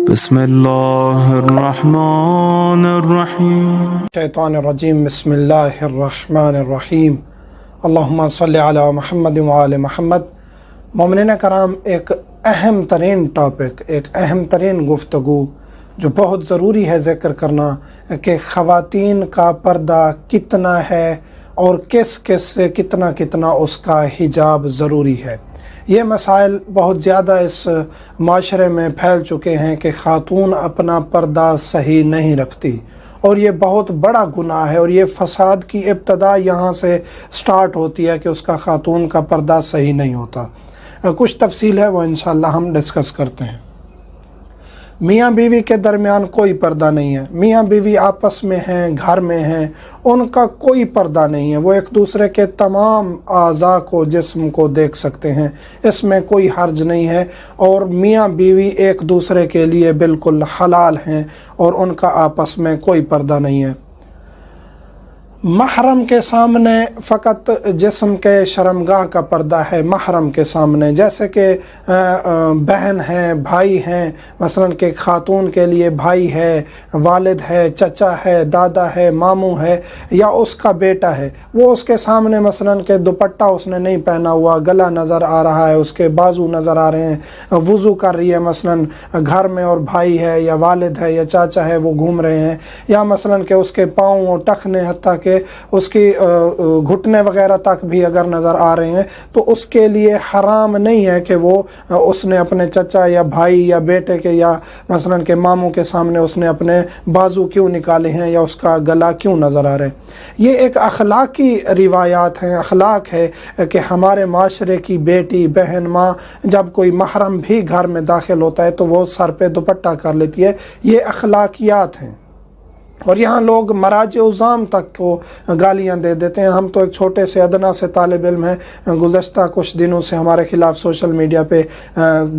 بسم اللہ الرحمن الرحیم شیطان الرجیم بسم اللہ الرحمن الرحیم اللہم صلی علی محمد وآل محمد۔ مومنین کرام، ایک اہم ترین ٹاپک، ایک اہم ترین گفتگو جو بہت ضروری ہے ذکر کرنا کہ خواتین کا پردہ کتنا ہے اور کس کس سے کتنا اس کا حجاب ضروری ہے۔ یہ مسائل بہت زیادہ اس معاشرے میں پھیل چکے ہیں کہ خاتون اپنا پردہ صحیح نہیں رکھتی، اور یہ بہت بڑا گناہ ہے، اور یہ فساد کی ابتدا یہاں سے سٹارٹ ہوتی ہے کہ اس کا خاتون کا پردہ صحیح نہیں ہوتا۔ کچھ تفصیل ہے وہ انشاءاللہ ہم ڈسکس کرتے ہیں۔ میاں بیوی کے درمیان کوئی پردہ نہیں ہے، میاں بیوی آپس میں ہیں، گھر میں ہیں، ان کا کوئی پردہ نہیں ہے، وہ ایک دوسرے کے تمام اعضاء کو، جسم کو دیکھ سکتے ہیں، اس میں کوئی حرج نہیں ہے، اور میاں بیوی ایک دوسرے کے لیے بالکل حلال ہیں اور ان کا آپس میں کوئی پردہ نہیں ہے۔ محرم کے سامنے فقط جسم کے شرمگاہ کا پردہ ہے، محرم کے سامنے، جیسے کہ بہن ہیں، بھائی ہیں، مثلا کہ خاتون کے لیے بھائی ہے، والد ہے، چچا ہے، دادا ہے، ماموں ہے، یا اس کا بیٹا ہے، وہ اس کے سامنے مثلا کہ دوپٹہ اس نے نہیں پہنا ہوا، گلا نظر آ رہا ہے، اس کے بازو نظر آ رہے ہیں، وضو کر رہی ہے مثلا گھر میں، اور بھائی ہے یا والد ہے یا چاچا ہے وہ گھوم رہے ہیں، یا مثلا کہ اس کے پاؤں اور ٹخنے حتیٰ کہ اس کی گھٹنے وغیرہ تک بھی اگر نظر آ رہے ہیں، تو اس کے لیے حرام نہیں ہے کہ وہ اس نے اپنے چچا یا بھائی یا بیٹے کے یا مثلا کہ ماموں کے سامنے اس نے اپنے بازو کیوں نکالے ہیں یا اس کا گلا کیوں نظر آ رہا ہے۔ یہ ایک اخلاقی روایات ہیں، اخلاق ہے کہ ہمارے معاشرے کی بیٹی، بہن، ماں جب کوئی محرم بھی گھر میں داخل ہوتا ہے تو وہ سر پہ دوپٹہ کر لیتی ہے، یہ اخلاقیات ہیں۔ اور یہاں لوگ مراجع عظام تک کو گالیاں دے دیتے ہیں۔ ہم تو ایک چھوٹے سے ادنا سے طالب علم ہیں، گزشتہ کچھ دنوں سے ہمارے خلاف سوشل میڈیا پہ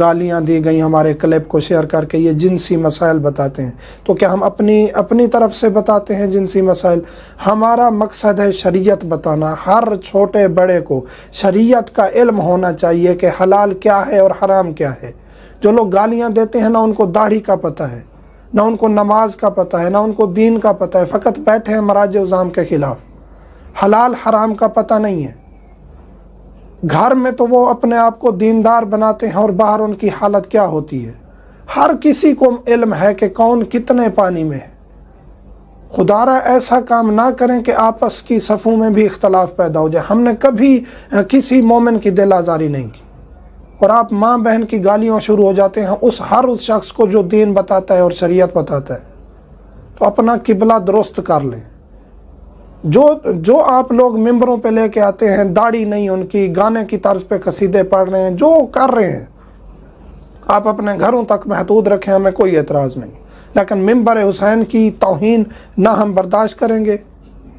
گالیاں دی گئیں، ہمارے کلپ کو شیئر کر کے یہ جنسی مسائل بتاتے ہیں۔ تو کیا ہم اپنی طرف سے بتاتے ہیں جنسی مسائل؟ ہمارا مقصد ہے شریعت بتانا، ہر چھوٹے بڑے کو شریعت کا علم ہونا چاہیے کہ حلال کیا ہے اور حرام کیا ہے۔ جو لوگ گالیاں دیتے ہیں نہ ان کو داڑھی کا پتہ ہے، نہ ان کو نماز کا پتہ ہے، نہ ان کو دین کا پتہ ہے، فقط بیٹھے ہیں مراجع عظام کے خلاف، حلال حرام کا پتہ نہیں ہے۔ گھر میں تو وہ اپنے آپ کو دیندار بناتے ہیں اور باہر ان کی حالت کیا ہوتی ہے۔ ہر کسی کو علم ہے کہ کون کتنے پانی میں ہے۔ خدارا ایسا کام نہ کریں کہ آپس کی صفوں میں بھی اختلاف پیدا ہو جائے۔ ہم نے کبھی کسی مومن کی دل آزاری نہیں کی، اور آپ ماں بہن کی گالیاں شروع ہو جاتے ہیں اس شخص کو جو دین بتاتا ہے اور شریعت بتاتا ہے، تو اپنا قبلہ درست کر لیں۔ جو آپ لوگ ممبروں پہ لے کے آتے ہیں، داڑھی نہیں ان کی، گانے کی طرز پہ قصیدے پڑھ رہے ہیں، جو کر رہے ہیں آپ اپنے گھروں تک محدود رکھیں، ہمیں کوئی اعتراض نہیں، لیکن ممبر حسین کی توہین نہ ہم برداشت کریں گے،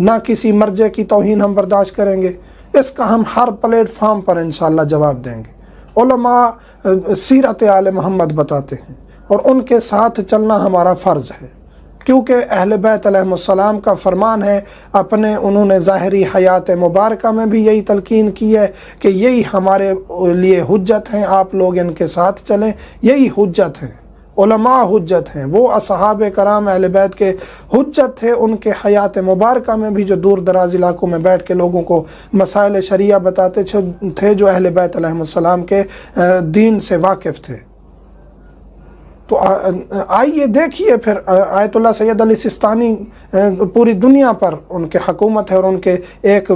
نہ کسی مرجع کی توہین ہم برداشت کریں گے۔ اس کا ہم ہر پلیٹ فارم پر انشاءاللہ جواب دیں گے۔ علماء سیرت آل محمد بتاتے ہیں، اور ان کے ساتھ چلنا ہمارا فرض ہے، کیونکہ اہل بیت علیہ السلام کا فرمان ہے، انہوں نے ظاہری حیات مبارکہ میں بھی یہی تلقین کی ہے کہ یہی ہمارے لیے حجت ہیں، آپ لوگ ان کے ساتھ چلیں، یہی حجت ہیں۔ علماء حجت ہیں، وہ اصحاب کرام اہل بیت کے حجت تھے، ان کے حیات مبارکہ میں بھی جو دور دراز علاقوں میں بیٹھ کے لوگوں کو مسائل شریعہ بتاتے تھے، جو اہل بیت علیہ السلام کے دین سے واقف تھے۔ تو آئیے دیکھیے پھر آیت اللہ سید علی سستانی پوری دنیا پر ان کے حکومت ہے، اور ان کے ایک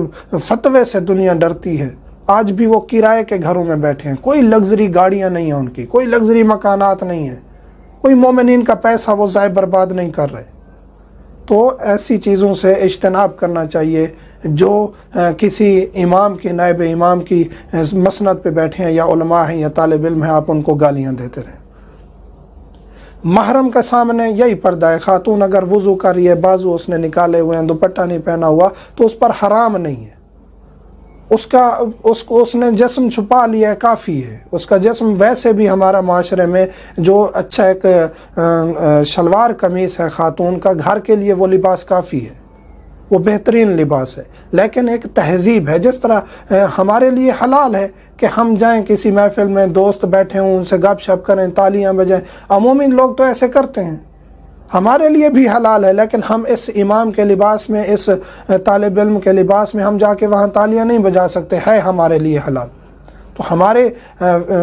فتوے سے دنیا ڈرتی ہے۔ آج بھی وہ کرائے کے گھروں میں بیٹھے ہیں، کوئی لگژری گاڑیاں نہیں ہیں ان کی، کوئی لگژری مکانات نہیں ہیں، کوئی مومنین کا پیسہ وہ ضائع برباد نہیں کر رہے۔ تو ایسی چیزوں سے اجتناب کرنا چاہیے۔ جو کسی امام کی، نائب امام کی مسند پہ بیٹھے ہیں، یا علماء ہیں یا طالب علم ہیں، آپ ان کو گالیاں دیتے رہیں۔ محرم کے سامنے یہی پردہ ہے۔ خاتون اگر وضو کر رہی ہے، بازو اس نے نکالے ہوئے ہیں، دوپٹہ نہیں پہنا ہوا، تو اس پر حرام نہیں ہے۔ اس نے جسم چھپا لیا ہے، کافی ہے۔ اس کا جسم ویسے بھی ہمارا معاشرے میں جو اچھا ایک شلوار قمیص ہے خاتون کا، گھر کے لیے وہ لباس کافی ہے۔ وہ بہترین لباس ہے، لیکن ایک تہذیب ہے۔ جس طرح ہمارے لیے حلال ہے کہ ہم جائیں کسی محفل میں، دوست بیٹھے ہوں، ان سے گپ شپ کریں، تالیاں بجائیں، عمومی لوگ تو ایسے کرتے ہیں، ہمارے لیے بھی حلال ہے، لیکن ہم اس امام کے لباس میں، اس طالب علم کے لباس میں ہم جا کے وہاں تالیاں نہیں بجا سکتے، ہے ہمارے لیے حلال۔ تو ہمارے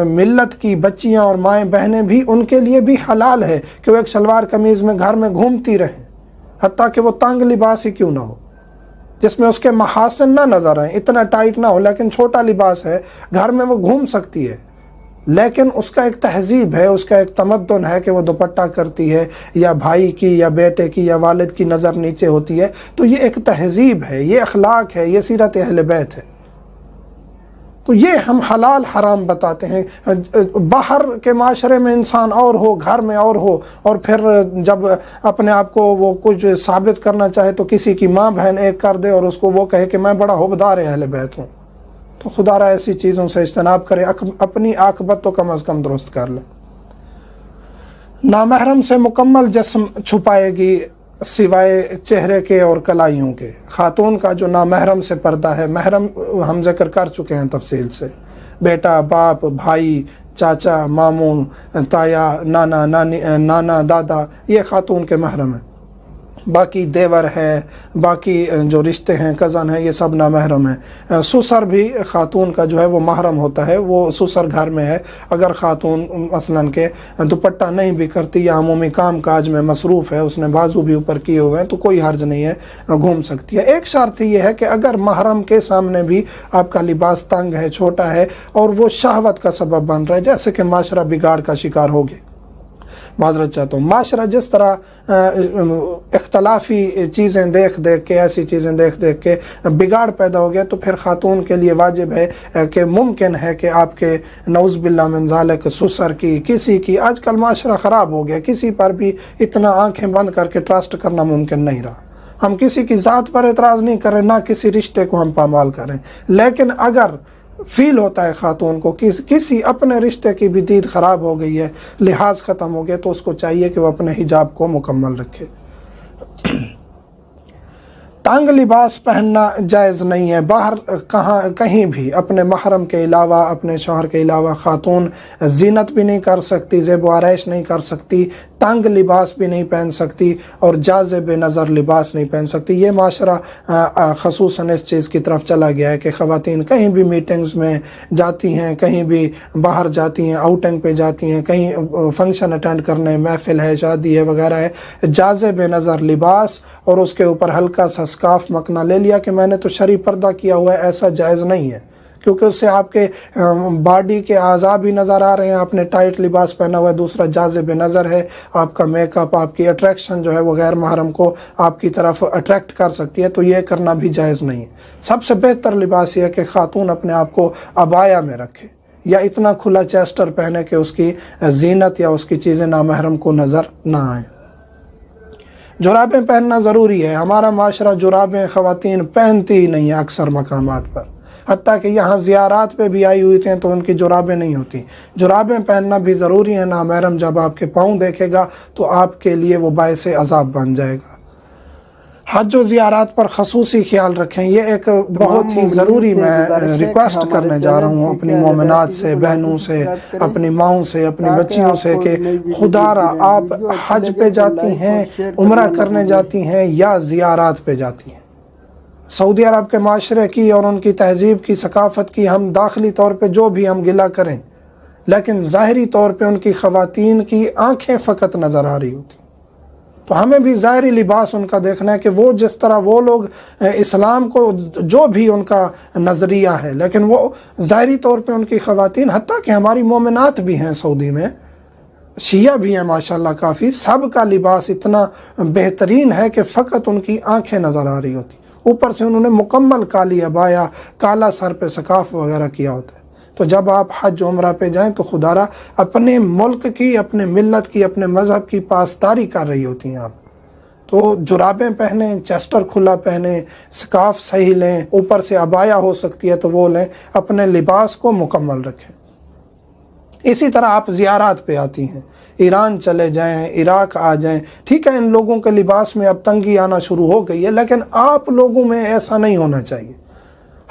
ملت کی بچیاں اور مائیں بہنیں بھی، ان کے لیے بھی حلال ہے کہ وہ ایک شلوار قمیض میں گھر میں گھومتی رہیں، حتیٰ کہ وہ تنگ لباس ہی کیوں نہ ہو، جس میں اس کے محاسن نہ نظر آئیں، اتنا ٹائٹ نہ ہو، لیکن چھوٹا لباس ہے، گھر میں وہ گھوم سکتی ہے، لیکن اس کا ایک تہذیب ہے، اس کا ایک تمدن ہے کہ وہ دوپٹہ کرتی ہے، یا بھائی کی یا بیٹے کی یا والد کی نظر نیچے ہوتی ہے۔ تو یہ ایک تہذیب ہے، یہ اخلاق ہے، یہ سیرت اہل بیت ہے۔ تو یہ ہم حلال حرام بتاتے ہیں۔ باہر کے معاشرے میں انسان اور ہو، گھر میں اور ہو، اور پھر جب اپنے آپ کو وہ کچھ ثابت کرنا چاہے تو کسی کی ماں بہن ایک کر دے اور اس کو وہ کہے کہ میں بڑا حبدار اہل بیت ہوں۔ تو خدا را ایسی چیزوں سے اجتناب کرے، اپنی عاقبت تو کم از کم درست کر لیں۔ نامحرم سے مکمل جسم چھپائے گی سوائے چہرے کے اور کلائیوں کے۔ خاتون کا جو نامحرم سے پردہ ہے، محرم ہم ذکر کر چکے ہیں تفصیل سے، بیٹا، باپ، بھائی، چاچا، ماموں، تایا، نانا، نانی، نانا، دادا، یہ خاتون کے محرم ہیں۔ باقی دیور ہے، باقی جو رشتے ہیں، کزن ہیں، یہ سب نامحرم ہیں۔ سسر بھی خاتون کا جو ہے وہ محرم ہوتا ہے، وہ سسر گھر میں ہے، اگر خاتون مثلاً کہ دوپٹہ نہیں بھی کرتی یا عمومی کام کاج میں مصروف ہے، اس نے بازو بھی اوپر کیے ہوئے ہیں، تو کوئی حرج نہیں ہے، گھوم سکتی ہے۔ ایک شرط یہ ہے کہ اگر محرم کے سامنے بھی آپ کا لباس تنگ ہے، چھوٹا ہے، اور وہ شہوت کا سبب بن رہا ہے، جیسے کہ معاشرہ بگاڑ کا شکار ہو گیا، معذرت چاہتا ہوں، معاشرہ جس طرح اختلافی چیزیں دیکھ دیکھ کے، ایسی چیزیں دیکھ دیکھ کے بگاڑ پیدا ہو گیا، تو پھر خاتون کے لیے واجب ہے کہ ممکن ہے کہ آپ کے نعوذ باللہ من ذالک سسر کی، کسی کی، آج کل معاشرہ خراب ہو گیا، کسی پر بھی اتنا آنکھیں بند کر کے ٹرسٹ کرنا ممکن نہیں رہا۔ ہم کسی کی ذات پر اعتراض نہیں کریں، نہ کسی رشتے کو ہم پامال کریں، لیکن اگر فیل ہوتا ہے خاتون کو کسی اپنے رشتے کی بھی دید خراب ہو گئی ہے، لحاظ ختم ہو گیا، تو اس کو چاہیے کہ وہ اپنے حجاب کو مکمل رکھے۔ تنگ لباس پہننا جائز نہیں ہے، باہر کہیں بھی اپنے محرم کے علاوہ، اپنے شوہر کے علاوہ خاتون زینت بھی نہیں کر سکتی، زیب و آرائش نہیں کر سکتی، تنگ لباس بھی نہیں پہن سکتی، اور جاذب نظر لباس نہیں پہن سکتی۔ یہ معاشرہ خصوصاً اس چیز کی طرف چلا گیا ہے کہ خواتین کہیں بھی میٹنگز میں جاتی ہیں، کہیں بھی باہر جاتی ہیں، آؤٹنگ پہ جاتی ہیں، کہیں فنکشن اٹینڈ کرنے، محفل ہے، شادی ہے وغیرہ ہے، جاذب نظر لباس اور اس کے اوپر ہلکا سا سکارف مکنا لے لیا کہ میں نے تو شرعی پردہ کیا ہوا ہے، ایسا جائز نہیں ہے، کیونکہ اس سے آپ کے باڈی کے اعضاء بھی نظر آ رہے ہیں، آپ نے ٹائٹ لباس پہنا ہوا ہے، دوسرا جاذب نظر ہے، آپ کا میک اپ، آپ کی اٹریکشن جو ہے وہ غیر محرم کو آپ کی طرف اٹریکٹ کر سکتی ہے، تو یہ کرنا بھی جائز نہیں ہے۔ سب سے بہتر لباس یہ ہے کہ خاتون اپنے آپ کو عبایا میں رکھے، یا اتنا کھلا چیسٹر پہنے کہ اس کی زینت یا اس کی چیزیں نامحرم کو نظر نہ آئیں۔ جرابیں پہننا ضروری ہے، ہمارا معاشرہ جرابیں خواتین پہنتی ہی نہیں ہیں اکثر مقامات پر، حتیٰ کہ یہاں زیارات پہ بھی آئی ہوئی تھیں تو ان کی جرابیں نہیں ہوتی۔ جرابیں پہننا بھی ضروری ہے، نامحرم جب آپ کے پاؤں دیکھے گا تو آپ کے لیے وہ باعث عذاب بن جائے گا۔ حج و زیارات پر خصوصی خیال رکھیں، یہ ایک بہت ہی ضروری میں ریکویسٹ کرنے جا رہا ہوں اپنی مومنات سے، بہنوں سے، اپنی ماؤں سے، اپنی بچیوں سے، کہ خدا را آپ حج پہ جاتی ہیں، عمرہ کرنے جاتی ہیں یا زیارات پہ جاتی ہیں، سعودی عرب کے معاشرے کی اور ان کی تہذیب کی، ثقافت کی ہم داخلی طور پہ جو بھی ہم گلہ کریں، لیکن ظاہری طور پہ ان کی خواتین کی آنکھیں فقط نظر آ رہی ہوتی، تو ہمیں بھی ظاہری لباس ان کا دیکھنا ہے کہ وہ جس طرح وہ لوگ اسلام کو جو بھی ان کا نظریہ ہے، لیکن وہ ظاہری طور پہ ان کی خواتین، حتیٰ کہ ہماری مومنات بھی ہیں سعودی میں، شیعہ بھی ہیں ماشاءاللہ کافی، سب کا لباس اتنا بہترین ہے کہ فقط ان کی آنکھیں نظر آ رہی ہوتی، اوپر سے انہوں نے مکمل کالی عبایا، کالا سر پہ سکارف وغیرہ کیا ہوتا ہے۔ تو جب آپ حج عمرہ پہ جائیں تو خدا را اپنے ملک کی، اپنے ملت کی، اپنے مذہب کی پاسداری کر رہی ہوتی ہیں آپ، تو جرابیں پہنیں، چیسٹر کھلا پہنیں، سکارف صحیح لیں، اوپر سے عبایا ہو سکتی ہے تو وہ لیں، اپنے لباس کو مکمل رکھیں۔ اسی طرح آپ زیارات پہ آتی ہیں، ایران چلے جائیں، عراق آ جائیں، ٹھیک ہے ان لوگوں کے لباس میں اب تنگی آنا شروع ہو گئی ہے، لیکن آپ لوگوں میں ایسا نہیں ہونا چاہیے۔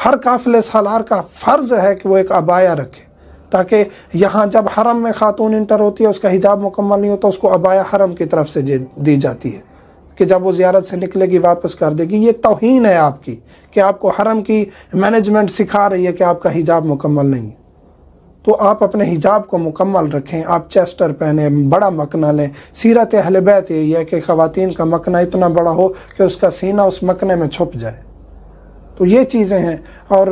ہر قافلے سالار کا فرض ہے کہ وہ ایک عبایا رکھے، تاکہ یہاں جب حرم میں خاتون انٹر ہوتی ہے اس کا حجاب مکمل نہیں ہوتا، اس کو عبایا حرم کی طرف سے دی جاتی ہے کہ جب وہ زیارت سے نکلے گی واپس کر دے گی۔ یہ توہین ہے آپ کی کہ آپ کو حرم کی مینجمنٹ سکھا رہی ہے کہ آپ کا حجاب مکمل نہیں ہے۔ تو آپ اپنے حجاب کو مکمل رکھیں، آپ چیسٹر پہنیں، بڑا مکنا لیں۔ سیرت اہل بیت یہی ہے کہ خواتین کا مکنا اتنا بڑا ہو کہ اس کا سینہ اس مکنے میں چھپ جائے۔ تو یہ چیزیں ہیں، اور